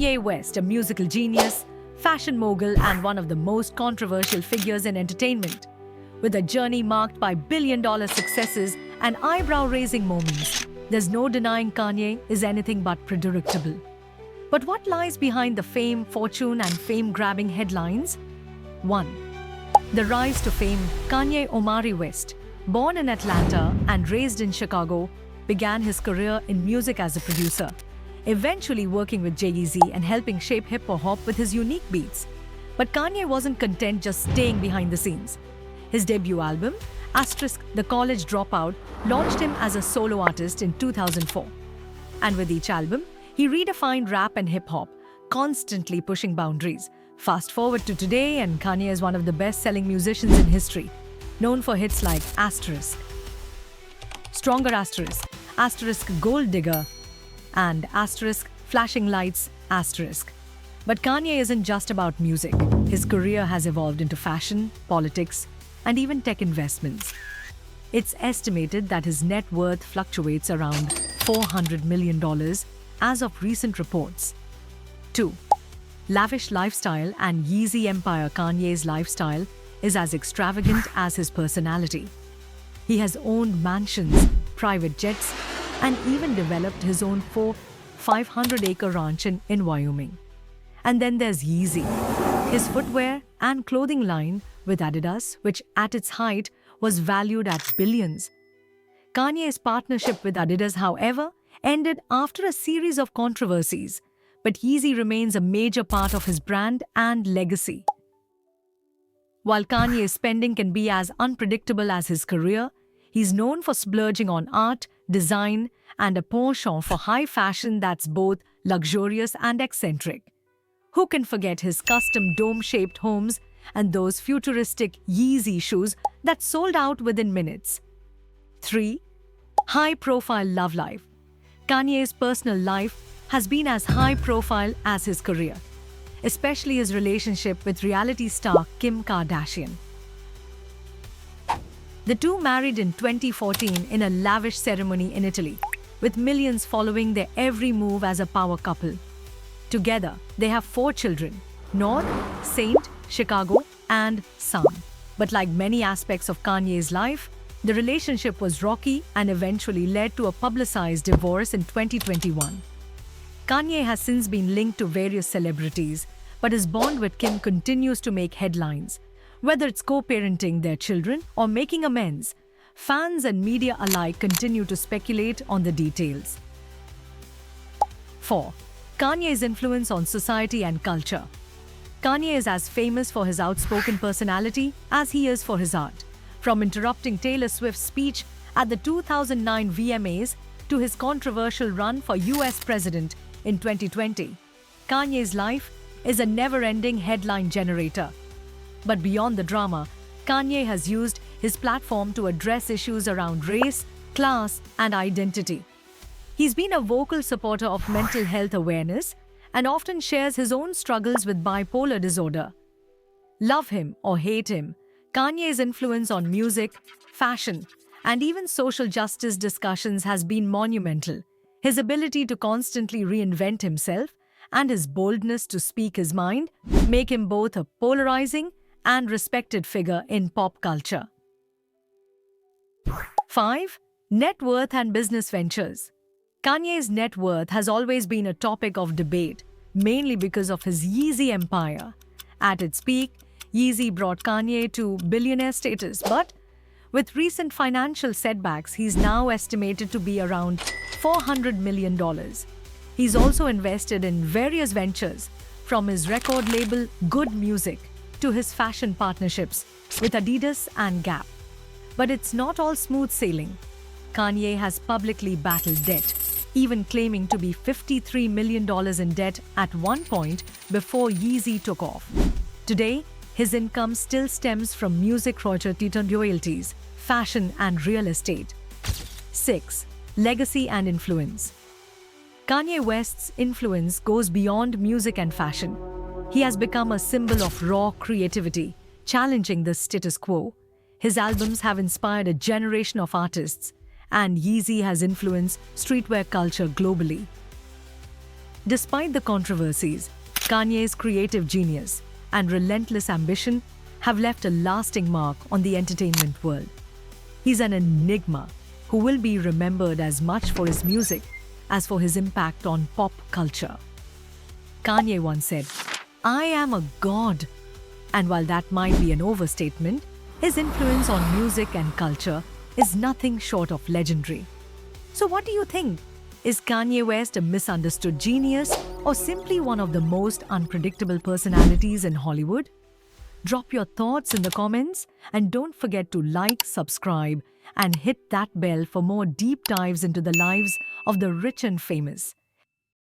Kanye West, a musical genius, fashion mogul, and one of the most controversial figures in entertainment. With a journey marked by billion-dollar successes and eyebrow-raising moments, there's no denying Kanye is anything but predictable. But what lies behind the fame, fortune, and fame-grabbing headlines? 1. The rise to fame. Kanye Omari West, born in Atlanta and raised in Chicago, began his career in music as a producer, eventually working with Jay-Z and helping shape hip-hop with his unique beats. But Kanye wasn't content just staying behind the scenes. His debut album, *The College Dropout, launched him as a solo artist in 2004. And with each album, he redefined rap and hip-hop, constantly pushing boundaries. Fast forward to today, and Kanye is one of the best-selling musicians in history, known for hits like Stronger Gold Digger, and Flashing Lights But Kanye isn't just about music. His career has evolved into fashion, politics, and even tech investments. It's estimated that his net worth fluctuates around $400 million as of recent reports. 2. Lavish lifestyle and Yeezy empire. Kanye's lifestyle is as extravagant as his personality. He has owned mansions, private jets, and even developed his own 500-acre ranch in Wyoming. And then there's Yeezy, his footwear and clothing line with Adidas, which at its height was valued at billions. Kanye's partnership with Adidas, however, ended after a series of controversies, but Yeezy remains a major part of his brand and legacy. While Kanye's spending can be as unpredictable as his career, he's known for splurging on art, design, and a penchant for high fashion that's both luxurious and eccentric. Who can forget his custom dome-shaped homes and those futuristic Yeezy shoes that sold out within minutes? 3. High-profile love life. Kanye's personal life has been as high-profile as his career, especially his relationship with reality star Kim Kardashian. The two married in 2014 in a lavish ceremony in Italy, with millions following their every move as a power couple. Together, they have 4 children: North, Saint, Chicago, and Sam. But like many aspects of Kanye's life, the relationship was rocky and eventually led to a publicized divorce in 2021. Kanye has since been linked to various celebrities, but his bond with Kim continues to make headlines. Whether it's co-parenting their children or making amends, fans and media alike continue to speculate on the details. 4. Kanye's influence on society and culture. Kanye is as famous for his outspoken personality as he is for his art. From interrupting Taylor Swift's speech at the 2009 VMAs to his controversial run for US president in 2020, Kanye's life is a never-ending headline generator. But beyond the drama, Kanye has used his platform to address issues around race, class, and identity. He's been a vocal supporter of mental health awareness and often shares his own struggles with bipolar disorder. Love him or hate him, Kanye's influence on music, fashion, and even social justice discussions has been monumental. His ability to constantly reinvent himself and his boldness to speak his mind make him both a polarizing and respected figure in pop culture. 5. Net worth and business ventures. Kanye's net worth has always been a topic of debate, mainly because of his Yeezy empire. At its peak, Yeezy brought Kanye to billionaire status, but with recent financial setbacks, he's now estimated to be around $400 million. He's also invested in various ventures, from his record label Good Music to his fashion partnerships with Adidas and Gap. But it's not all smooth sailing. Kanye has publicly battled debt, even claiming to be $53 million in debt at one point before Yeezy took off. Today, his income still stems from music royalties, fashion, and real estate. 6. Legacy and influence. Kanye West's influence goes beyond music and fashion. He has become a symbol of raw creativity, challenging the status quo. His albums have inspired a generation of artists, and Yeezy has influenced streetwear culture globally. Despite the controversies, Kanye's creative genius and relentless ambition have left a lasting mark on the entertainment world. He's an enigma who will be remembered as much for his music as for his impact on pop culture. Kanye once said, "I am a god." And while that might be an overstatement, his influence on music and culture is nothing short of legendary. So what do you think? Is Kanye West a misunderstood genius or simply one of the most unpredictable personalities in Hollywood? Drop your thoughts in the comments and don't forget to like, subscribe, and hit that bell for more deep dives into the lives of the rich and famous.